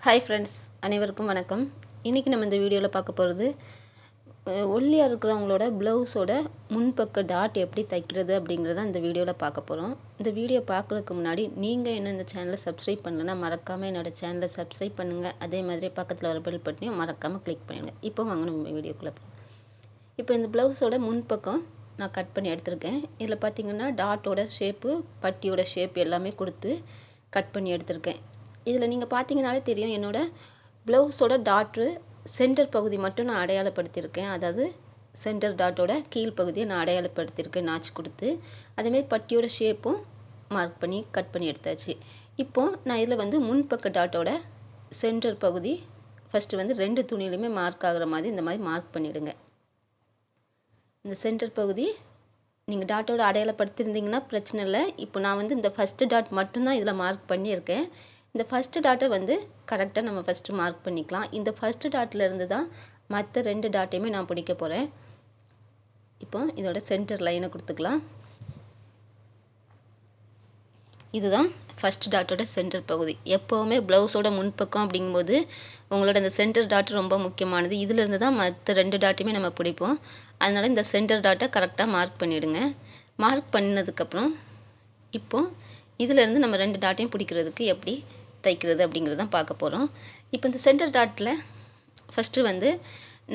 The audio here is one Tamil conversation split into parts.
ஹாய் ஃப்ரெண்ட்ஸ், அனைவருக்கும் வணக்கம். இன்றைக்கி நம்ம இந்த வீடியோவில் பார்க்க போகிறது ஒல்லியாக இருக்கிறவங்களோட ப்ளவுஸோட முன்பக்க டாட் எப்படி தைக்கிறது அப்படிங்கிறத இந்த வீடியோவில் பார்க்க போகிறோம். இந்த வீடியோ பார்க்குறதுக்கு முன்னாடி நீங்கள் இன்னும் இந்த சேனலை சப்ஸ்கிரைப் பண்ணலைன்னா மறக்காமல் என்னோடய சேனலை சப்ஸ்கிரைப் பண்ணுங்கள். அதே மாதிரி பக்கத்தில் வர பெல் பட்டனையும் மறக்காமல் கிளிக் பண்ணுங்கள். இப்போ வாங்க நம்ம வீடியோக்குள்ளே போகலாம். இப்போ இந்த ப்ளவுஸோட முன்பக்கம் நான் கட் பண்ணி எடுத்திருக்கேன். இதில் பார்த்திங்கன்னா டாட்டோட ஷேப்பு, பட்டியோட ஷேப் எல்லாமே கொடுத்து கட் பண்ணி எடுத்திருக்கேன். இதில் நீங்கள் பார்த்தீங்கனாலே தெரியும், என்னோடய ப்ளவுஸோட டாட்டு சென்டர் பகுதி மட்டும் நான் அடையாளப்படுத்தியிருக்கேன். அதாவது சென்டர் டாட்டோட கீழ்ப்பகுதியை நான் அடையாளப்படுத்தியிருக்கேன் நாச்சு கொடுத்து. அதேமாதிரி பட்டியோட ஷேப்பும் மார்க் பண்ணி கட் பண்ணி எடுத்தாச்சு. இப்போது நான் இதில் முன்பக்க டாட்டோட சென்டர் பகுதி ஃபஸ்ட்டு 2 துணியிலுமே மார்க் ஆகிற மாதிரி இந்த மாதிரி மார்க் பண்ணிவிடுங்க. இந்த சென்டர் பகுதி நீங்கள் டாட்டோட அடையாளப்படுத்தியிருந்தீங்கன்னா பிரச்சனை இல்லை. இப்போ நான் இந்த ஃபஸ்ட்டு டாட் மட்டும்தான் இதில் மார்க் பண்ணியிருக்கேன். இந்த ஃபஸ்ட்டு டாட்டை கரெக்டாக நம்ம ஃபஸ்ட்டு மார்க் பண்ணிக்கலாம். இந்த ஃபஸ்ட்டு டாட்டிலேருந்து தான் மற்ற 2 டாட்டையுமே நான் பிடிக்க போகிறேன். இப்போ இதோட சென்டர் லைனை கொடுத்துக்கலாம். இதுதான் ஃபஸ்ட்டு டாட்டோட சென்டர் பகுதி. எப்போவுமே ப்ளவுஸோட முன்பக்கம் அப்படிங்கும்போது உங்களோட இந்த சென்டர் டாட் ரொம்ப முக்கியமானது. இதிலேருந்து தான் மற்ற 2 டாட்டையுமே நம்ம பிடிப்போம். அதனால் இந்த சென்டர் டாட்டை கரெக்டாக மார்க் பண்ணிவிடுங்க. மார்க் பண்ணதுக்கப்புறம் இப்போது இதிலேருந்து நம்ம 2 டாட்டையும் பிடிக்கிறதுக்கு எப்படி தைக்கிறது அப்படிங்கிறது தான் பார்க்க போகிறோம். இப்போ இந்த சென்டர் டாட்டில் ஃபஸ்ட்டு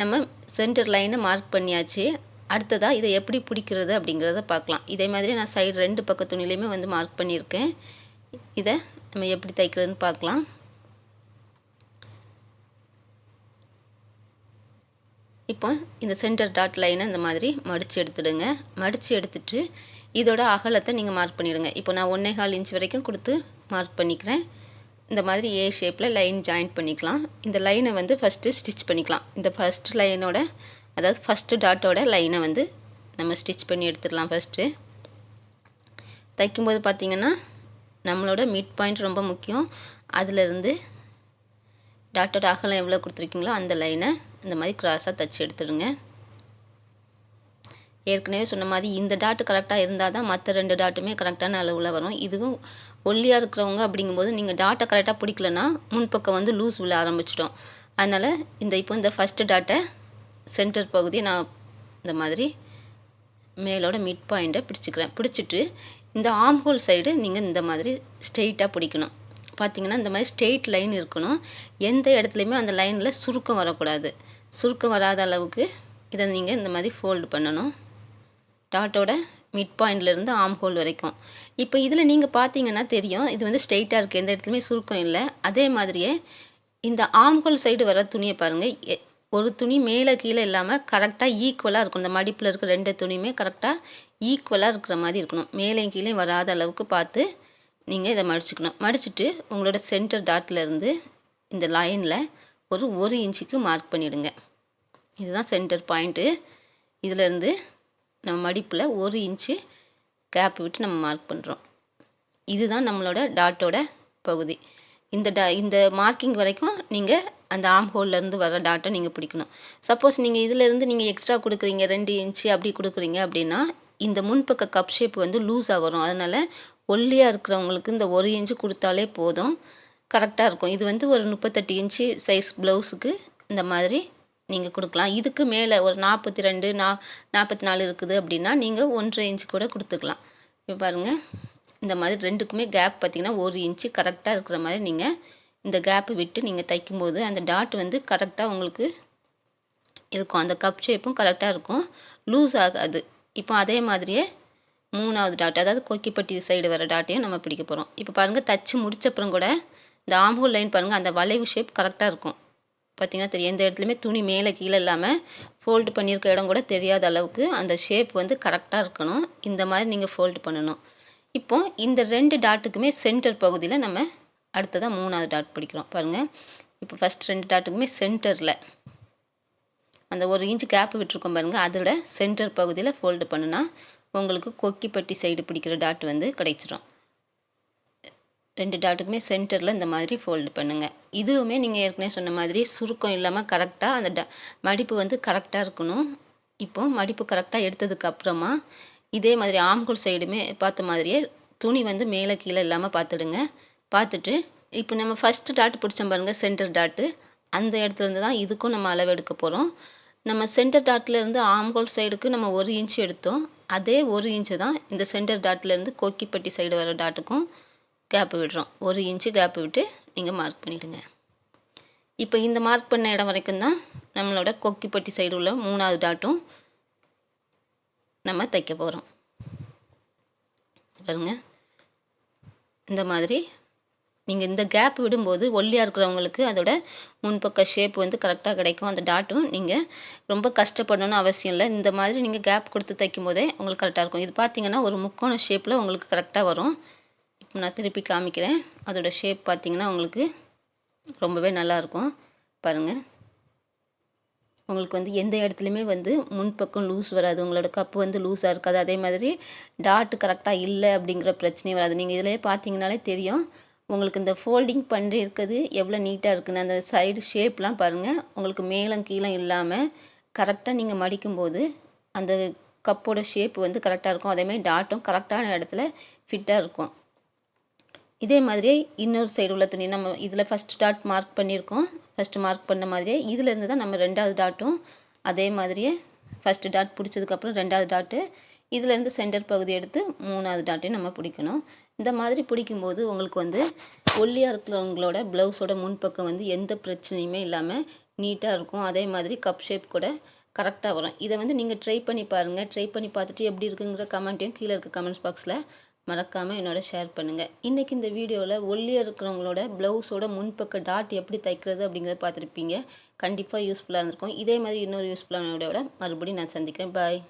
நம்ம சென்டர் லைனை மார்க் பண்ணியாச்சு. அடுத்ததாக இதை எப்படி பிடிக்கிறது அப்படிங்கிறத பார்க்கலாம். இதே மாதிரி நான் சைடு 2 பக்க துணிலையுமே மார்க் பண்ணியிருக்கேன். இதை நம்ம எப்படி தைக்கிறதுன்னு பார்க்கலாம். இப்போ இந்த சென்டர் டாட் லைனை இந்த மாதிரி மடித்து எடுத்துடுங்க. மடித்து எடுத்துட்டு இதோட அகலத்தை நீங்கள் மார்க் பண்ணிவிடுங்க. இப்போ நான் 1.25 இன்ச் வரைக்கும் கொடுத்து மார்க் பண்ணிக்கிறேன். இந்த மாதிரி ஏ ஷேப்பில் லைன் ஜாயின் பண்ணிக்கலாம். இந்த லைனை ஃபஸ்ட்டு ஸ்டிச் பண்ணிக்கலாம். இந்த ஃபஸ்ட் லைனோட, அதாவது ஃபஸ்ட்டு டாட்டோட லைனை நம்ம ஸ்டிச் பண்ணி எடுத்துடலாம். ஃபஸ்ட்டு தைக்கும்போது பார்த்திங்கன்னா நம்மளோட மிட் பாயிண்ட் ரொம்ப முக்கியம். அதிலிருந்து டாட்டோட அகலம் எவ்வளோ கொடுத்துருக்கீங்களோ அந்த லைனை இந்த மாதிரி கிராஸாக தைச்சி எடுத்துடுங்க. ஏற்கனவே சொன்ன மாதிரி இந்த டாட்டு கரெக்டாக இருந்தால் தான் மற்ற 2 டாட்டுமே கரெக்டான அளவில் வரும். இதுவும் ஒல்லியாக இருக்கிறவங்க அப்படிங்கும்போது நீங்கள் டாட்டை கரெக்டாக பிடிக்கலன்னா முன்பக்கம் லூஸ் விழ ஆரம்பிச்சிடும். அதனால் இப்போ இந்த ஃபஸ்ட்டு டாட்டை சென்டர் பகுதியை நான் இந்த மாதிரி மேலோட மிட் பாயிண்ட்டை பிடிச்சிக்கிறேன். பிடிச்சிட்டு இந்த ஆம்ஹோல் சைடு நீங்கள் இந்த மாதிரி ஸ்ட்ரெயிட்டாக பிடிக்கணும். பார்த்திங்கன்னா இந்த மாதிரி ஸ்ட்ரெயிட் லைன் இருக்கணும். எந்த இடத்துலையுமே அந்த லைனில் சுருக்கம் வரக்கூடாது. சுருக்கம் வராத அளவுக்கு இதை நீங்கள் இந்த மாதிரி ஃபோல்டு பண்ணணும். டாட்டோட மிட் பாயிண்ட்லேருந்து ஆம் ஹோல் வரைக்கும். இப்போ இதில் நீங்கள் பார்த்தீங்கன்னா தெரியும், இது ஸ்ட்ரெயிட்டாக இருக்குது, எந்த இடத்துலையுமே சுருக்கம் இல்லை. அதே மாதிரியே இந்த ஆம் ஹோல் சைடு வர துணியை பாருங்கள், ஒரு துணி மேலே கீழே இல்லாமல் கரெக்டாக ஈக்குவலாக இருக்கும். இந்த மடிப்பில் இருக்கிற 2 துணியுமே கரெக்டாக ஈக்குவலாக இருக்கிற மாதிரி இருக்கணும். மேலேயும் கீழே வராத அளவுக்கு பார்த்து நீங்கள் இதை மடிச்சுக்கணும். மடிச்சுட்டு உங்களோட சென்டர் டாட்டிலேருந்து இந்த லைனில் ஒரு 1 இன்ச்சுக்கு மார்க் பண்ணிவிடுங்க. இதுதான் சென்டர் பாயிண்ட்டு. இதிலேருந்து நம்ம மடிப்பில் 1 இன்ச்சு கேப் விட்டு நம்ம மார்க் பண்ணுறோம். இதுதான் நம்மளோட டாட்டோட பகுதி. இந்த மார்க்கிங் வரைக்கும் நீங்கள் அந்த ஆம் ஹோல்லேருந்து வர டாட்டை நீங்கள் பிடிக்கணும். சப்போஸ் நீங்கள் இதிலேருந்து நீங்கள் எக்ஸ்ட்ரா கொடுக்குறீங்க, 2 இன்ச்சு அப்படி கொடுக்குறீங்க அப்படின்னா இந்த முன்பக்க கப் ஷேப் லூஸாக வரும். அதனால் ஒல்லியாக இருக்கிறவங்களுக்கு இந்த 1 இன்ச்சு கொடுத்தாலே போதும், கரெக்டாக இருக்கும். இது ஒரு 38 இன்ச்சு சைஸ் ப்ளவுஸுக்கு இந்த மாதிரி நீங்கள் கொடுக்கலாம். இதுக்கு மேலே ஒரு 42 44 இருக்குது அப்படின்னா நீங்கள் 1.5 இன்ச்சு கூட கொடுத்துக்கலாம். இப்போ பாருங்கள், இந்த மாதிரி 2க்குமே கேப் பார்த்திங்கன்னா 1 இன்ச்சு கரெக்டாக இருக்கிற மாதிரி நீங்கள் இந்த கேப்பு விட்டு நீங்கள் தைக்கும்போது அந்த டாட் கரெக்டாக உங்களுக்கு இருக்கும். அந்த கப் ஷேப்பும் கரெக்டாக இருக்கும், லூஸ் ஆகாது. இப்போ அதே மாதிரியே 3வது டாட், அதாவது கொக்கிப்பட்டி சைடு வர டாட்டையும் நம்ம பிடிக்க போகிறோம். இப்போ பாருங்கள், தச்சு முடிச்சப்புறம் கூட இந்த ஆம்ஹோல் லைன் பாருங்கள், அந்த வளைவு ஷேப் கரெக்டாக இருக்கும். பார்த்திங்கன்னா தெரியும், எந்த இடத்துலையுமே துணி மேலே கீழே இல்லாமல் ஃபோல்டு பண்ணியிருக்க இடம் கூட தெரியாத அளவுக்கு அந்த ஷேப் கரெக்டாக இருக்கணும். இந்த மாதிரி நீங்கள் ஃபோல்டு பண்ணணும். இப்போ இந்த 2 டாட்டுக்குமே சென்டர் பகுதியில் நம்ம அடுத்ததாக 3வது டாட் பிடிக்கிறோம். பாருங்கள், இப்போ ஃபஸ்ட் 2 டாட்டுக்குமே சென்டரில் அந்த 1 இன்ச்சு கேப்பு விட்டுருக்கோம் பாருங்கள், அதோட சென்டர் பகுதியில் ஃபோல்டு பண்ணுனா உங்களுக்கு கொக்கிப்பட்டி சைடு பிடிக்கிற டாட் கிடைச்சிரும். 2 டாட்டுக்குமே சென்டரில் இந்த மாதிரி ஃபோல்டு பண்ணுங்கள். இதுவுமே நீங்கள் ஏற்கனவே சொன்ன மாதிரி சுருக்கம் இல்லாமல் கரெக்டாக அந்த மடிப்பு கரெக்டாக இருக்கணும். இப்போ மடிப்பு கரெக்டாக எடுத்ததுக்கு அப்புறமா இதே மாதிரி ஆம்ஹோல் சைடுமே பார்த்த மாதிரியே துணி மேலே கீழே இல்லாமல் பார்த்துடுங்க. பார்த்துட்டு இப்போ நம்ம ஃபஸ்ட்டு டாட் பிடிச்சோம் பாருங்கள், சென்டர் டாட்டு. அந்த இடத்துலேருந்து தான் இதுக்கும் நம்ம அளவு எடுக்க போகிறோம். நம்ம சென்டர் டாட்லேருந்து ஆம்ஹோல் சைடுக்கு நம்ம 1 இன்ச் எடுத்தோம். அதே 1 இன்ச்சு தான் இந்த சென்டர் டாட்லேருந்து கொக்கிப்பட்டி சைடு வர டாட்டுக்கும் கேப்பு விடுறோம். 1 இன்ச்சு கேப்பு விட்டு நீங்கள் மார்க் பண்ணிவிடுங்க. இப்போ இந்த மார்க் பண்ண இடம் வரைக்கும் தான் நம்மளோட கொக்கிப்பட்டி சைடு உள்ள 3வது டாட்டும் நம்ம தைக்க போகிறோம். பாருங்கள், இந்த மாதிரி நீங்கள் இந்த கேப் விடும்போது ஒல்லியாக இருக்கிறவங்களுக்கு அதோட முன்பக்க ஷேப் வந்து கரெக்டாக கிடைக்கும். அந்த டாட்டும் நீங்கள் ரொம்ப கஷ்டப்படணும்னு அவசியம் இல்லை. இந்த மாதிரி நீங்கள் கேப் கொடுத்து தைக்கும் போதே உங்களுக்கு கரெக்டாக இருக்கும். இது பார்த்தீங்கன்னா ஒரு முக்கோண ஷேப்பில் உங்களுக்கு கரெக்டாக வரும். இப்போ நான் திருப்பி காமிக்கிறேன். அதோட ஷேப் பார்த்தீங்கன்னா உங்களுக்கு ரொம்பவே நல்லாயிருக்கும். பாருங்கள், உங்களுக்கு வந்து எந்த இடத்துலையுமே வந்து முன்பக்கம் லூஸ் வராது. உங்களோட கப்பு வந்து லூஸாக இருக்காது. அதே மாதிரி டாட்டு கரெக்டாக இல்லை அப்படிங்கிற பிரச்சனையும் வராது. நீங்கள் இதிலே பார்த்தீங்கனாலே தெரியும் உங்களுக்கு இந்த ஃபோல்டிங் பண்ணி இருக்கிறது எவ்வளோ நீட்டாக இருக்குன்னு. அந்த சைடு ஷேப்லாம் பாருங்கள், உங்களுக்கு மேலும் கீழே இல்லாமல் கரெக்டாக நீங்கள் மடிக்கும்போது அந்த கப்போட ஷேப் வந்து கரெக்டாக இருக்கும். அதேமாதிரி டாட்டும் கரெக்டான இடத்துல ஃபிட்டாக இருக்கும். இதே மாதிரியே இன்னொரு சைடு உள்ள துணி நம்ம இதில் ஃபஸ்ட்டு டாட் மார்க் பண்ணியிருக்கோம். ஃபஸ்ட்டு மார்க் பண்ண மாதிரியே இதிலேருந்து தான் நம்ம 2வது டாட்டும் அதே மாதிரியே ஃபஸ்ட்டு டாட் பிடிச்சதுக்கப்புறம் 2வது டாட்டு இதிலேருந்து சென்டர் பகுதி எடுத்து 3வது டாட்டையும் நம்ம பிடிக்கணும். இந்த மாதிரி பிடிக்கும்போது உங்களுக்கு வந்து ஒல்லியாக இருக்கிறவங்களோட ப்ளவுஸோட முன்பக்கம் வந்து எந்த பிரச்சனையுமே இல்லாமல் நீட்டாக இருக்கும். அதே மாதிரி கப் ஷேப் கூட கரெக்டாக வரும். இதை வந்து நீங்கள் ட்ரை பண்ணி பாருங்கள். ட்ரை பண்ணி பார்த்துட்டு எப்படி இருக்குங்கிற கமெண்ட்டையும் கீழே இருக்க கமெண்ட்ஸ் பாக்ஸில் மறக்காமல் என்னோட ஷேர் பண்ணுங்கள். இன்றைக்கி இந்த வீடியோவில் ஒல்லியாக இருக்கிறவங்களோட ப்ளவுஸோட முன்பக்க டாட் எப்படி தைக்கிறது அப்படிங்கிறத பார்த்துருப்பீங்க. கண்டிப்பாக யூஸ்ஃபுல்லாக இருந்திருக்கும். இதே மாதிரி இன்னொரு யூஸ்ஃபுல்லான வீடியோட மறுபடியும் நான் சந்திக்கிறேன். பாய்.